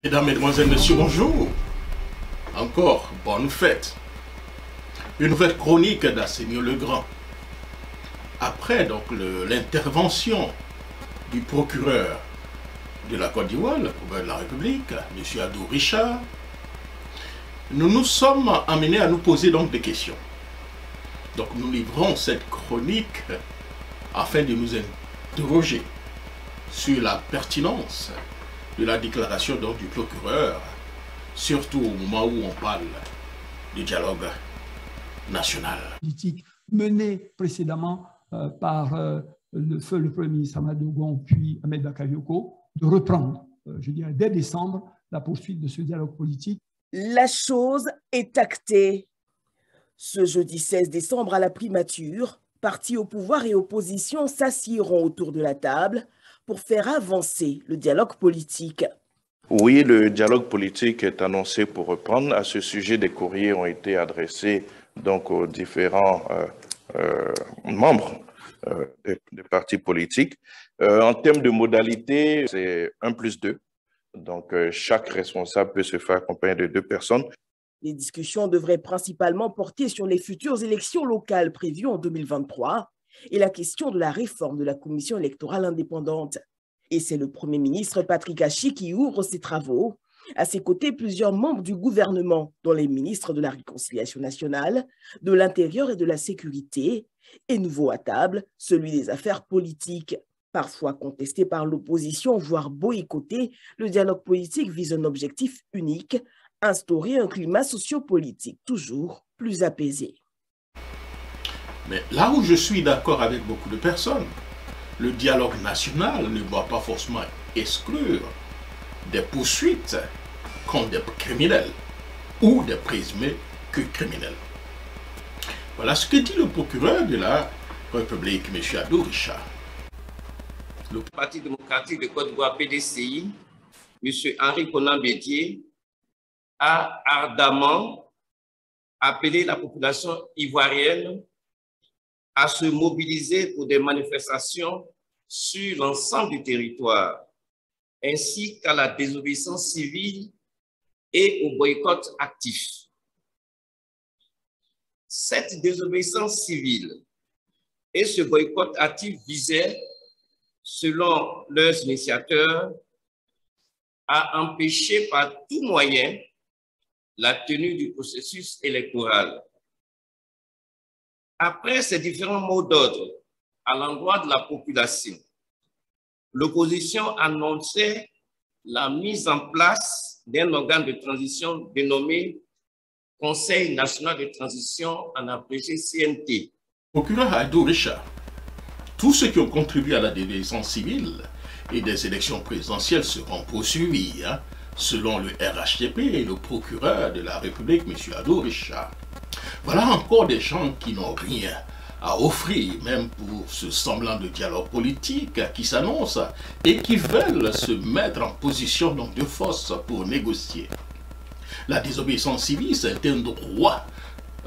Mesdames, Mesdemoiselles, Messieurs, bonjour. Encore bonne fête. Une nouvelle chronique d'Assénio le Grand. Après donc l'intervention du procureur de la Côte d'Ivoire, le procureur de la République, M. Adou Richard, nous nous sommes amenés à nous poser donc des questions. Donc nous livrons cette chronique afin de nous interroger sur la pertinence de la déclaration donc du procureur, surtout au moment où on parle du dialogue national. Politique menée précédemment par le Premier ministre Amadou Gon puis Ahmed Bakayoko, de reprendre, je dirais, dès décembre, la poursuite de ce dialogue politique. La chose est actée. Ce jeudi 16 décembre, à la primature, partis au pouvoir et opposition s'assieront autour de la table pour faire avancer le dialogue politique. Oui, le dialogue politique est annoncé pour reprendre. À ce sujet, des courriers ont été adressés donc aux différents membres des partis politiques. En termes de modalité, c'est 1+2. Donc, chaque responsable peut se faire accompagner de 2 personnes. Les discussions devraient principalement porter sur les futures élections locales prévues en 2023 et la question de la réforme de la commission électorale indépendante. Et c'est le Premier ministre Patrick Achi qui ouvre ses travaux. À ses côtés, plusieurs membres du gouvernement, dont les ministres de la Réconciliation nationale, de l'Intérieur et de la Sécurité, et nouveau à table, celui des affaires politiques. Parfois contesté par l'opposition, voire boycotté, le dialogue politique vise un objectif unique, instaurer un climat sociopolitique toujours plus apaisé. Mais là où je suis d'accord avec beaucoup de personnes, le dialogue national ne doit pas forcément exclure des poursuites contre des criminels ou des présumés que criminels. Voilà ce que dit le procureur de la République, M. Adou Richard. Le Parti démocratique de Côte d'Ivoire, PDCI, M. Henri Konan Bédié, a ardemment appelé la population ivoirienne à se mobiliser pour des manifestations sur l'ensemble du territoire, ainsi qu'à la désobéissance civile et au boycott actif. Cette désobéissance civile et ce boycott actif visaient, selon leurs initiateurs, à empêcher par tout moyen la tenue du processus électoral. Après ces différents mots d'ordre à l'endroit de la population, l'opposition annonçait la mise en place d'un organe de transition dénommé Conseil national de transition, en abrégé CNT. Procureur Adou Richard, tous ceux qui ont contribué à la désobéissance civile et des élections présidentielles seront poursuivis, selon le RHTP et le procureur de la République, M. Adou Richard. Voilà encore des gens qui n'ont rien à offrir, même pour ce semblant de dialogue politique qui s'annonce et qui veulent se mettre en position donc de force pour négocier. La désobéissance civile, c'est un droit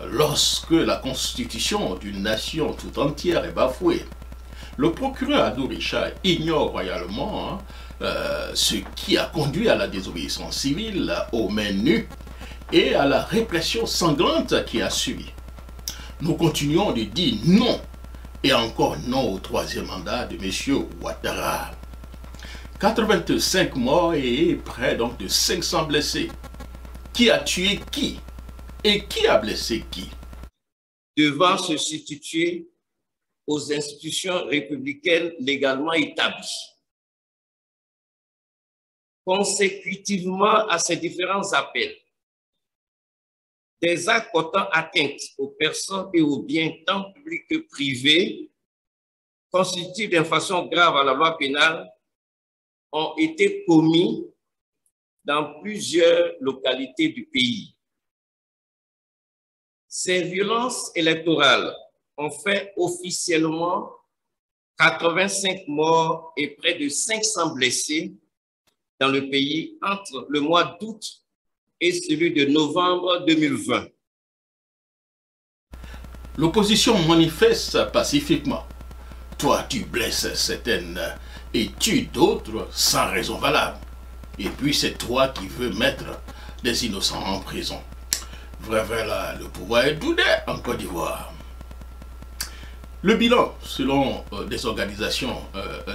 lorsque la constitution d'une nation tout entière est bafouée. Le procureur Adou Richard ignore royalement ce qui a conduit à la désobéissance civile aux mains nues et à la répression sanglante qui a suivi. Nous continuons de dire non et encore non au 3e mandat de M. Ouattara. 85 morts et près donc de 500 blessés. Qui a tué qui et qui a blessé qui? Devant se substituer aux institutions républicaines légalement établies. Consécutivement à ces différents appels, des actes portant atteinte aux personnes et aux biens tant publics que privés, constitutifs d'infraction grave à la loi pénale, ont été commis dans plusieurs localités du pays. Ces violences électorales ont fait officiellement 85 morts et près de 500 blessés dans le pays entre le mois d'août et celui de novembre 2020. L'opposition manifeste pacifiquement. Toi, tu blesses certaines et tues d'autres sans raison valable. Et puis c'est toi qui veux mettre des innocents en prison. Vraiment, là, le pouvoir est doudé en Côte d'Ivoire. Le bilan, selon des organisations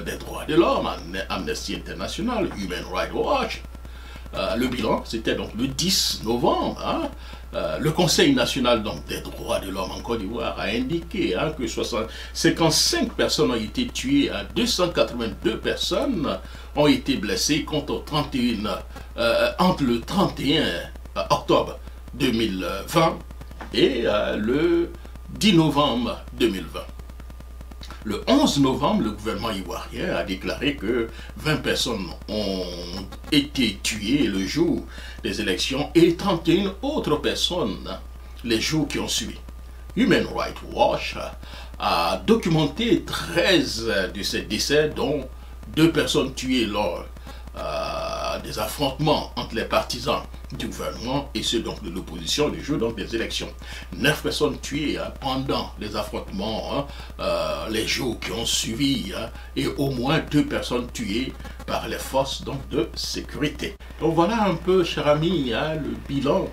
des droits de l'homme, Amnesty International, Human Rights Watch, le bilan, c'était donc le 10 novembre. Hein, le Conseil national donc, des droits de l'homme en Côte d'Ivoire a indiqué hein, que 55 personnes ont été tuées, 282 personnes ont été blessées contre 31, entre le 31 octobre 2020 et le 10 novembre 2020. Le 11 novembre, le gouvernement ivoirien a déclaré que 20 personnes ont été tuées le jour des élections et 31 autres personnes les jours qui ont suivi. Human Rights Watch a documenté 13 de ces décès, dont 2 personnes tuées lors des affrontements entre les partisans du gouvernement et ceux donc de l'opposition le jour donc des élections. 9 personnes tuées pendant les affrontements, les jours qui ont suivi, et au moins 2 personnes tuées par les forces donc de sécurité. Donc voilà un peu, chers amis, le bilan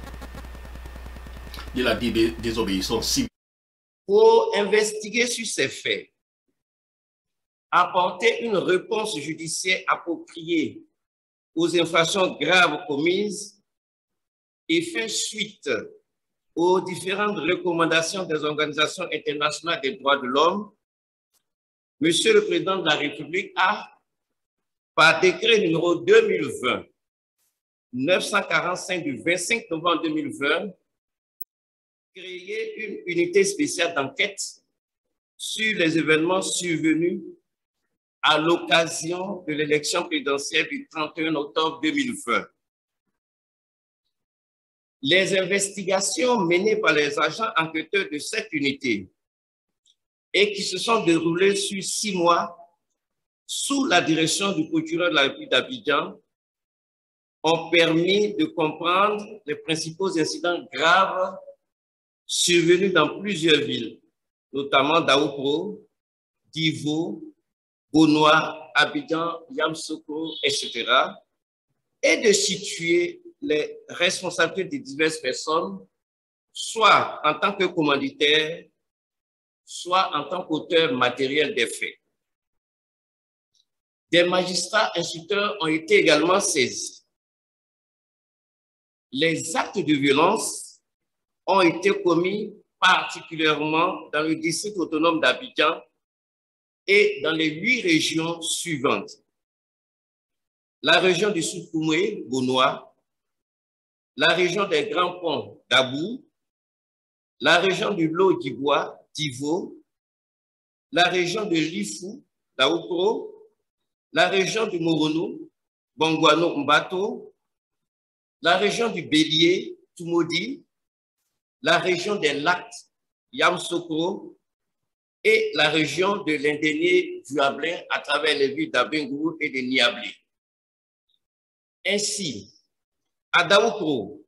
de la désobéissance civile. Pour investiguer sur ces faits, apporter une réponse judiciaire appropriée aux infractions graves commises et faire suite aux différentes recommandations des organisations internationales des droits de l'homme, Monsieur le Président de la République a, par décret numéro 2020-945 du 25 novembre 2020, créé une unité spéciale d'enquête sur les événements survenus à l'occasion de l'élection présidentielle du 31 octobre 2020. Les investigations menées par les agents enquêteurs de cette unité et qui se sont déroulées sur 6 mois sous la direction du procureur de la République d'Abidjan ont permis de comprendre les principaux incidents graves survenus dans plusieurs villes, notamment Daoupro, Divo, Bonois, Abidjan, Yamoussoukro, etc., et de situer les responsabilités de diverses personnes, soit en tant que commanditaires, soit en tant qu'auteurs matériels des faits. Des magistrats instructeurs ont été également saisis. Les actes de violence ont été commis particulièrement dans le district autonome d'Abidjan et dans les 8 régions suivantes. La région du Sud-Koumé, Bonois, la région des Grands Ponts, Dabou, la région du Lot-Dibois, Divo, la région de Lifou, Daoupro, la région du Moronou, Bongouano, Mbato, la région du Bélier, Tumodi, la région des Lacs, Yamoussoukro, et la région de l'Indénié Vuablin à travers les villes d'Abengourou et de Niablé. Ainsi, à Daoupro,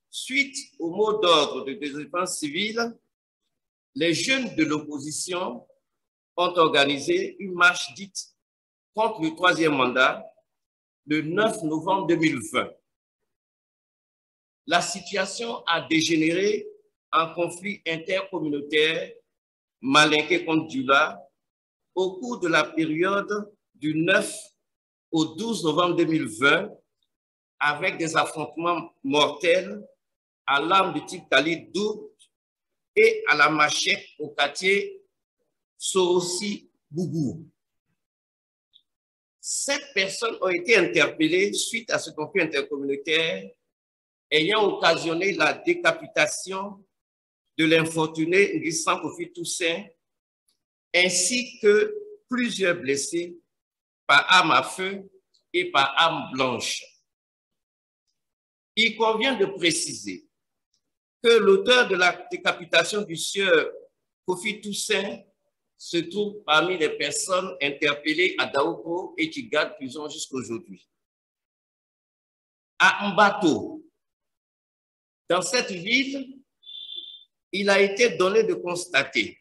suite au mot d'ordre de défense civile, les jeunes de l'opposition ont organisé une marche dite contre le 3e mandat le 9 novembre 2020. La situation a dégénéré en conflit intercommunautaire Malinké contre Dula au cours de la période du 9 au 12 novembre 2020 avec des affrontements mortels à l'arme de type calibre 12 et à la machette au quartier Sorossi-Bougou. 7 personnes ont été interpellées suite à ce conflit intercommunautaire ayant occasionné la décapitation de l'infortuné Nguissan Kofi Toussaint, ainsi que plusieurs blessés par arme à feu et par arme blanche. Il convient de préciser que l'auteur de la décapitation du sieur Kofi Toussaint se trouve parmi les personnes interpellées à Daoupro et qui gardent prison jusqu'à aujourd'hui. À Mbato, dans cette ville, il a été donné de constater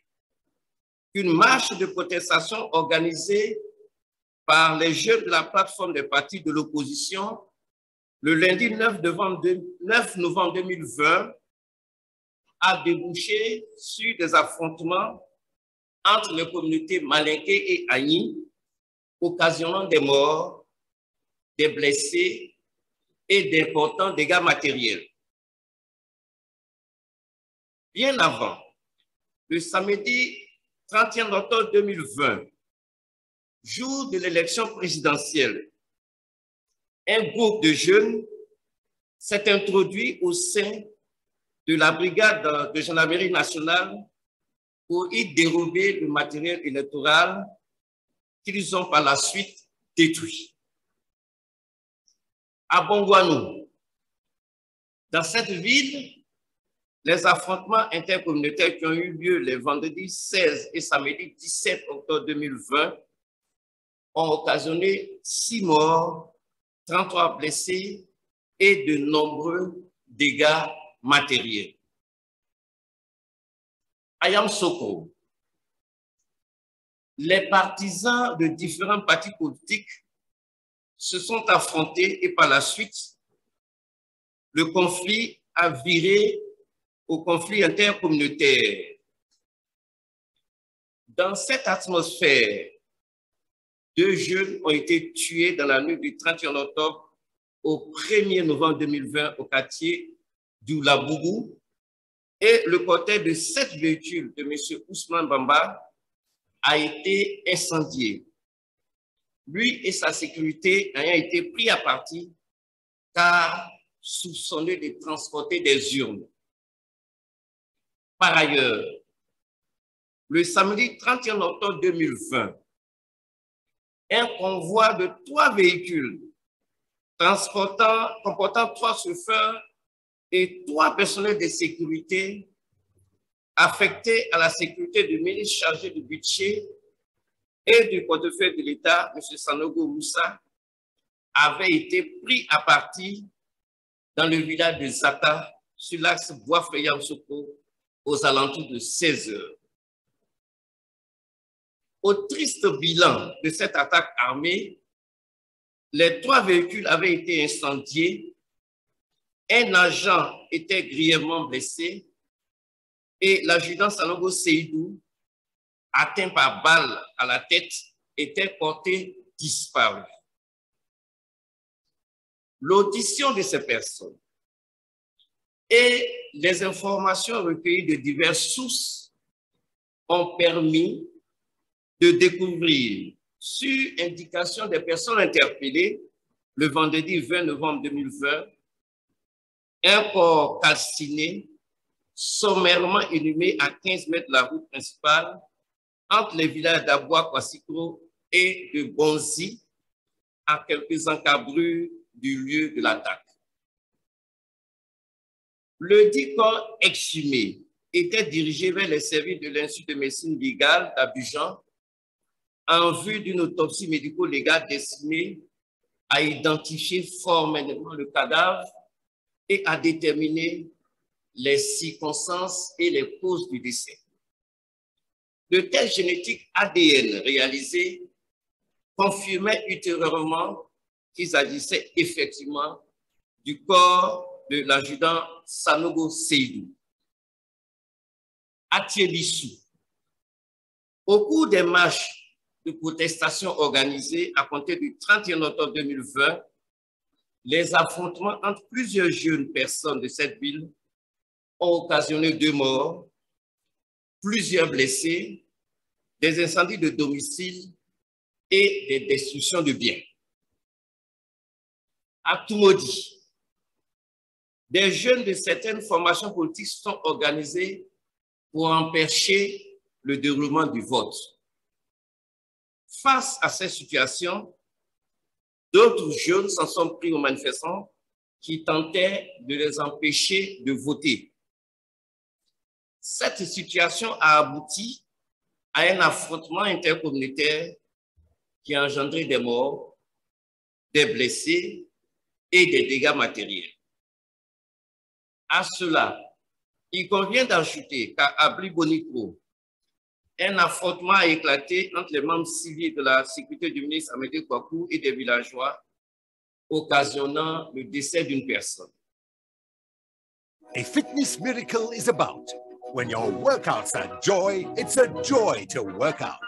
qu'une marche de protestation organisée par les jeunes de la plateforme des partis de l'opposition le lundi 9 novembre 2020 a débouché sur des affrontements entre les communautés Malinké et Agni, occasionnant des morts, des blessés et d'importants dégâts matériels. Bien avant, le samedi 31 octobre 2020, jour de l'élection présidentielle, un groupe de jeunes s'est introduit au sein de la brigade de gendarmerie nationale pour y dérober le matériel électoral qu'ils ont par la suite détruit. À Bongouanou, dans cette ville, les affrontements intercommunautaires qui ont eu lieu les vendredis 16 et samedi 17 octobre 2020 ont occasionné 6 morts, 33 blessés et de nombreux dégâts matériels. À Yamoussoukro, les partisans de différents partis politiques se sont affrontés et par la suite, le conflit a viré au conflit intercommunautaire. Dans cette atmosphère, 2 jeunes ont été tués dans la nuit du 31 octobre au 1er novembre 2020 au quartier du Labougou et le cortège de 7 véhicules de M. Ousmane Bamba a été incendié. Lui et sa sécurité ayant été pris à partie car soupçonnés de transporter des urnes. Par ailleurs, le samedi 31 octobre 2020, un convoi de 3 véhicules comportant 3 chauffeurs et 3 personnels de sécurité affectés à la sécurité du ministre chargé du budget et du portefeuille de l'État, M. Sanogo Moussa, avait été pris à partie dans le village de Zata, sur l'axe Bois-Freyam-Soko, aux alentours de 16 heures. Au triste bilan de cette attaque armée, les 3 véhicules avaient été incendiés, un agent était grièvement blessé et l'adjudant Sanogo Seydou, atteint par balle à la tête, était porté disparu. L'audition de ces personnes et les informations recueillies de diverses sources ont permis de découvrir, sur indication des personnes interpellées, le vendredi 20 novembre 2020, un corps calciné, sommairement inhumé à 15 mètres de la route principale, entre les villages d'Aboua, Kwassikro et de Bonzi, à quelques encablures du lieu de l'attaque. Le dit corps exhumé était dirigé vers les services de l'Institut de médecine légale d'Abidjan en vue d'une autopsie médico-légale destinée à identifier formellement le cadavre et à déterminer les circonstances et les causes du décès. Le test génétique ADN réalisé confirmait ultérieurement qu'il s'agissait effectivement du corps de l'adjudant Sanogo Seydou. À Thiébissou, au cours des marches de protestation organisées à compter du 31 octobre 2020, les affrontements entre plusieurs jeunes personnes de cette ville ont occasionné 2 morts, plusieurs blessés, des incendies de domicile et des destructions de biens. À Toumoudi, des jeunes de certaines formations politiques sont organisés pour empêcher le déroulement du vote. Face à cette situation, d'autres jeunes s'en sont pris aux manifestants qui tentaient de les empêcher de voter. Cette situation a abouti à un affrontement intercommunautaire qui a engendré des morts, des blessés et des dégâts matériels. À cela, il convient d'ajouter qu'à Abli Boniko, un affrontement a éclaté entre les membres civils de la sécurité du ministre Amédée Kouakou et des villageois, occasionnant le décès d'une personne. A fitness miracle is about. When your workouts are joy, it's a joy to work out.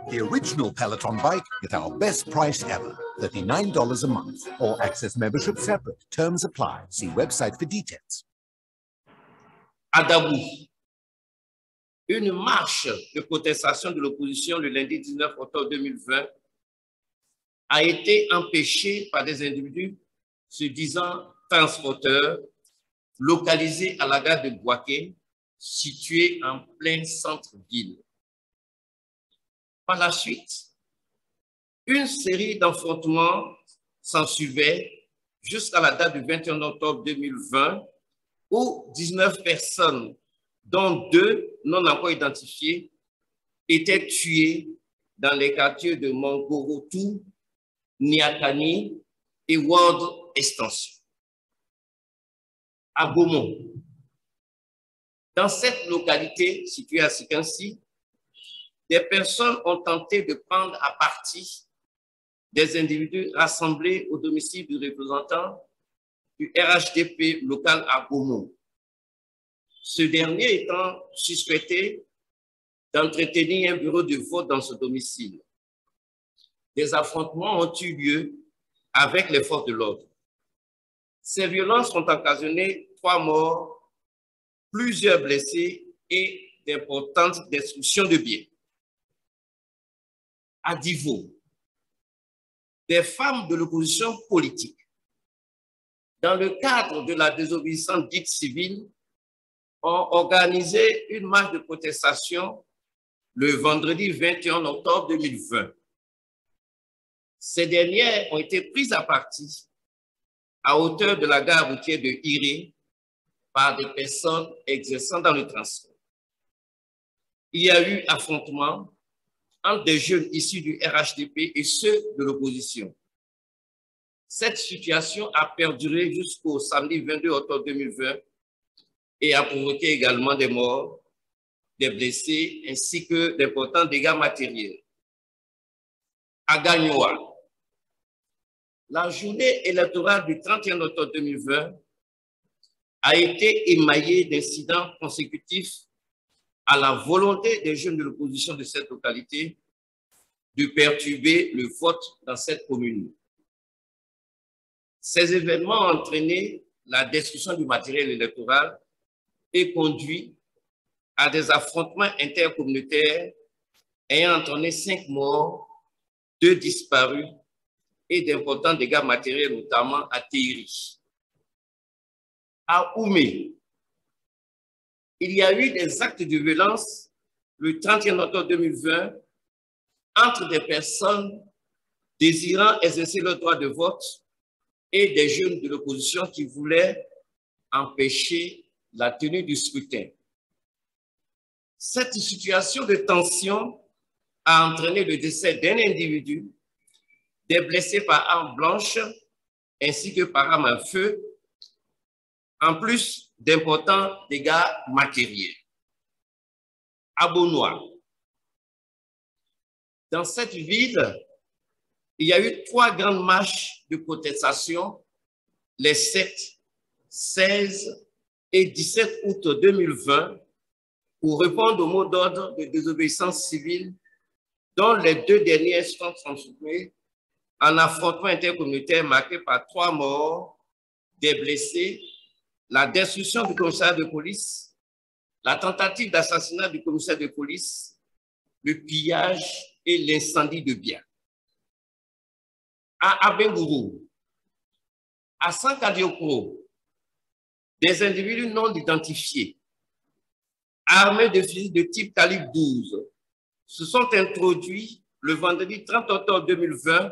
The original Peloton bike at our best price ever, $39 a month. Or access membership separate. Terms apply. See website for details. À Dabou, une marche de protestation de l'opposition le lundi 19 octobre 2020 a été empêchée par des individus se disant transporteurs localisés à la gare de Bouaké, située en plein centre-ville. Par la suite, une série d'affrontements s'ensuivait jusqu'à la date du 21 octobre 2020 où 19 personnes, dont 2 non encore identifiées, étaient tuées dans les quartiers de Mangorotou, Niakani et Ward Extension. À Beaumont, dans cette localité située à Sikansi, des personnes ont tenté de prendre à partie des individus rassemblés au domicile du représentant du RHDP local à Beaumont. Ce dernier étant suspecté d'entretenir un bureau de vote dans ce domicile. Des affrontements ont eu lieu avec les forces de l'ordre. Ces violences ont occasionné 3 morts, plusieurs blessés et d'importantes destructions de biens. À Divo, des femmes de l'opposition politique, dans le cadre de la désobéissance dite civile, ont organisé une marche de protestation le vendredi 21 octobre 2020. Ces dernières ont été prises à partie à hauteur de la gare routière de Iré par des personnes exerçant dans le transport. Il y a eu affrontement entre des jeunes issus du RHDP et ceux de l'opposition. Cette situation a perduré jusqu'au samedi 22 octobre 2020 et a provoqué également des morts, des blessés ainsi que d'importants dégâts matériels. À Gagnoa, la journée électorale du 31 octobre 2020 a été émaillée d'incidents consécutifs à la volonté des jeunes de l'opposition de cette localité de perturber le vote dans cette commune. Ces événements ont entraîné la destruction du matériel électoral et conduit à des affrontements intercommunautaires ayant entraîné 5 morts, 2 disparus et d'importants dégâts matériels, notamment à Théiri. À Oumé, il y a eu des actes de violence le 31 octobre 2020 entre des personnes désirant exercer leur droit de vote et des jeunes de l'opposition qui voulaient empêcher la tenue du scrutin. Cette situation de tension a entraîné le décès d'un individu, des blessés par arme blanche ainsi que par arme à feu, en plus d'importants dégâts matériels. À Beaunois, dans cette ville, il y a eu 3 grandes marches de protestation les 7, 16 et 17 août 2020 pour répondre au mot d'ordre de désobéissance civile dont les 2 dernières sont transformées en affrontement intercommunautaire marqué par 3 morts, des blessés, la destruction du commissariat de police, la tentative d'assassinat du commissaire de police, le pillage et l'incendie de biens. À Abengourou, à Sankadioko, des individus non identifiés, armés de fusils de type calibre 12, se sont introduits le vendredi 30 octobre 2020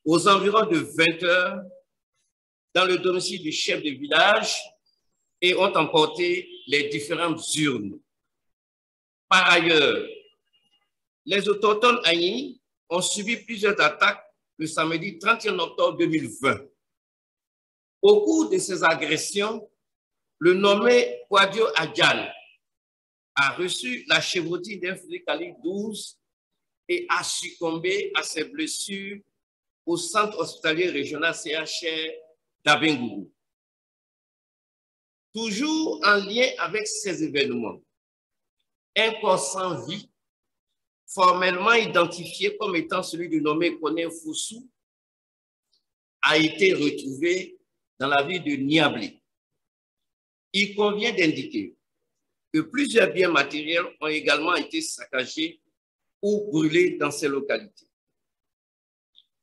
aux environs de 20 h dans le domicile du chef de village et ont emporté les différentes urnes. Par ailleurs, les autochtones Agni ont subi plusieurs attaques le samedi 31 octobre 2020. Au cours de ces agressions, le nommé Kouadio Adjan a reçu la chevaudière d'un fusil calibre 12 et a succombé à ses blessures au centre hospitalier régional CHR d'Abengourou. Toujours en lien avec ces événements, un corps sans vie, formellement identifié comme étant celui du nommé Koné Fossou, a été retrouvé dans la ville de Niablé. Il convient d'indiquer que plusieurs biens matériels ont également été saccagés ou brûlés dans ces localités.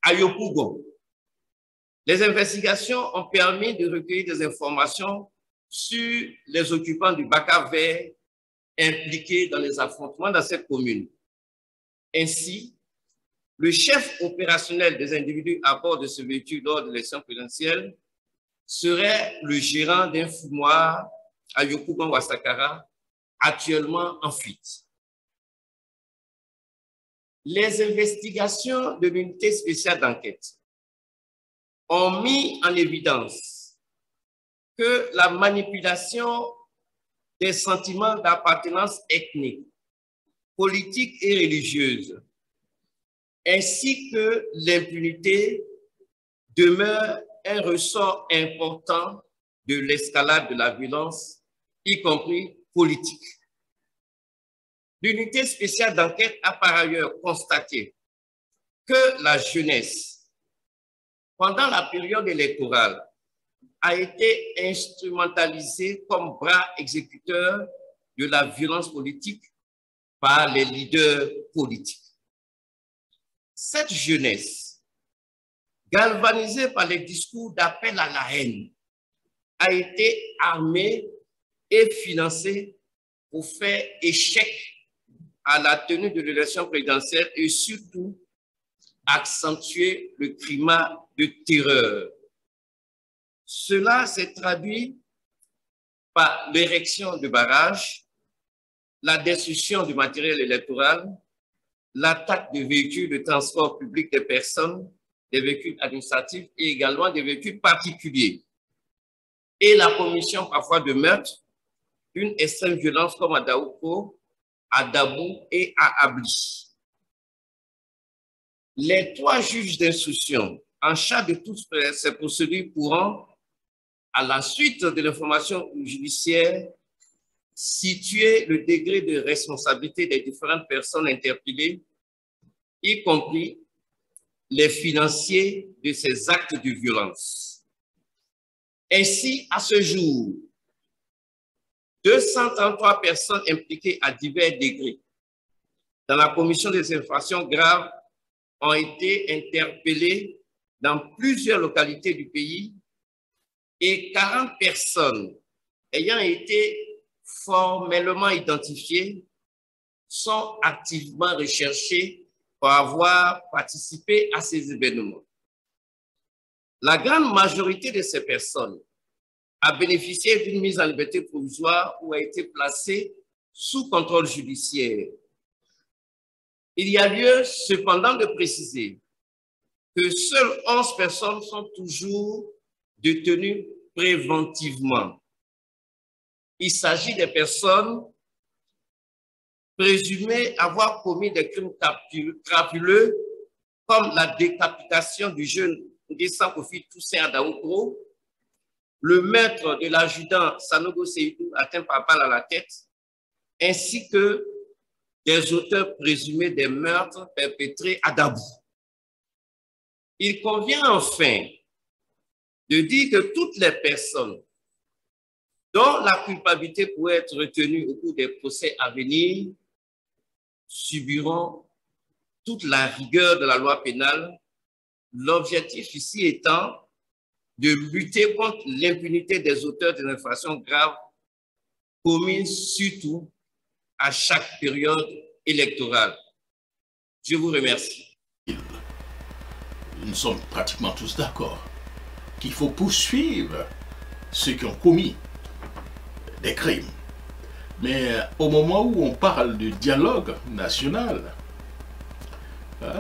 À Yopougon, les investigations ont permis de recueillir des informations sur les occupants du Baka Vert impliqués dans les affrontements dans cette commune. Ainsi, le chef opérationnel des individus à bord de ce véhicule lors de l'élection présidentielle serait le gérant d'un fumoir à Yopougon-Ouassakara, actuellement en fuite. Les investigations de l'unité spéciale d'enquête ont mis en évidence que la manipulation des sentiments d'appartenance ethnique, politique et religieuse, ainsi que l'impunité demeure un ressort important de l'escalade de la violence, y compris politique. L'unité spéciale d'enquête a par ailleurs constaté que la jeunesse, pendant la période électorale, a été instrumentalisée comme bras exécuteur de la violence politique par les leaders politiques. Cette jeunesse, galvanisée par les discours d'appel à la haine, a été armée et financée pour faire échec à la tenue de l'élection présidentielle et surtout accentuer le climat de terreur. Cela s'est traduit par l'érection de barrages, la destruction du matériel électoral, l'attaque de véhicules de transport public des personnes, des véhicules administratifs et également des véhicules particuliers, et la commission parfois de meurtres d'une extrême violence comme à Daouko, à Dabou et à Abli. Les 3 juges d'instruction en charge de toutes ces procédures pourront, à la suite de l'information judiciaire, situer le degré de responsabilité des différentes personnes interpellées, y compris les financiers de ces actes de violence. Ainsi, à ce jour, 233 personnes impliquées à divers degrés dans la commission des infractions graves ont été interpellées dans plusieurs localités du pays et 40 personnes ayant été formellement identifiées sont activement recherchées pour avoir participé à ces événements. La grande majorité de ces personnes a bénéficié d'une mise en liberté provisoire ou a été placée sous contrôle judiciaire. Il y a lieu cependant de préciser que seules 11 personnes sont toujours détenues préventivement. Il s'agit des personnes présumées avoir commis des crimes crapuleux comme la décapitation du jeune Nguessan Kofi Toussaint à Daoukro, le meurtre de l'adjudant Sanogo Seydou atteint par balle à la tête, ainsi que des auteurs présumés des meurtres perpétrés à Dabou. Il convient enfin de dire que toutes les personnes dont la culpabilité pourrait être retenue au cours des procès à venir subiront toute la rigueur de la loi pénale, l'objectif ici étant de lutter contre l'impunité des auteurs des infractions graves commises surtout à chaque période électorale. Je vous remercie. Nous sommes pratiquement tous d'accord qu'il faut poursuivre ceux qui ont commis des crimes. Mais au moment où on parle de dialogue national,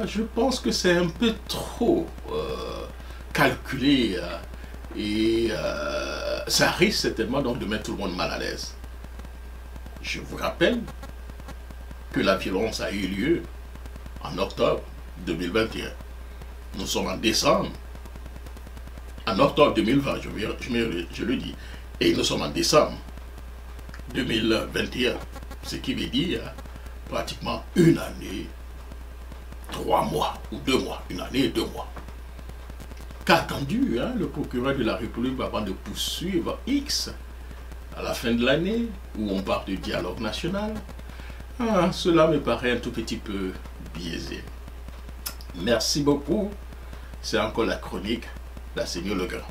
je pense que c'est un peu trop calculé et ça risque certainement donc de mettre tout le monde mal à l'aise. Je vous rappelle que la violence a eu lieu en octobre 2021. Nous sommes en décembre. En octobre 2020, je le dis. Et nous sommes en décembre 2021. Ce qui veut dire pratiquement une année, 3 mois ou 2 mois. Une année et 2 mois. Qu'attendu, le procureur de la République avant de poursuivre X à la fin de l'année, où on parle de dialogue national, cela me paraît un tout petit peu biaisé. Merci beaucoup. C'est encore la chronique d'Assénio Legrand.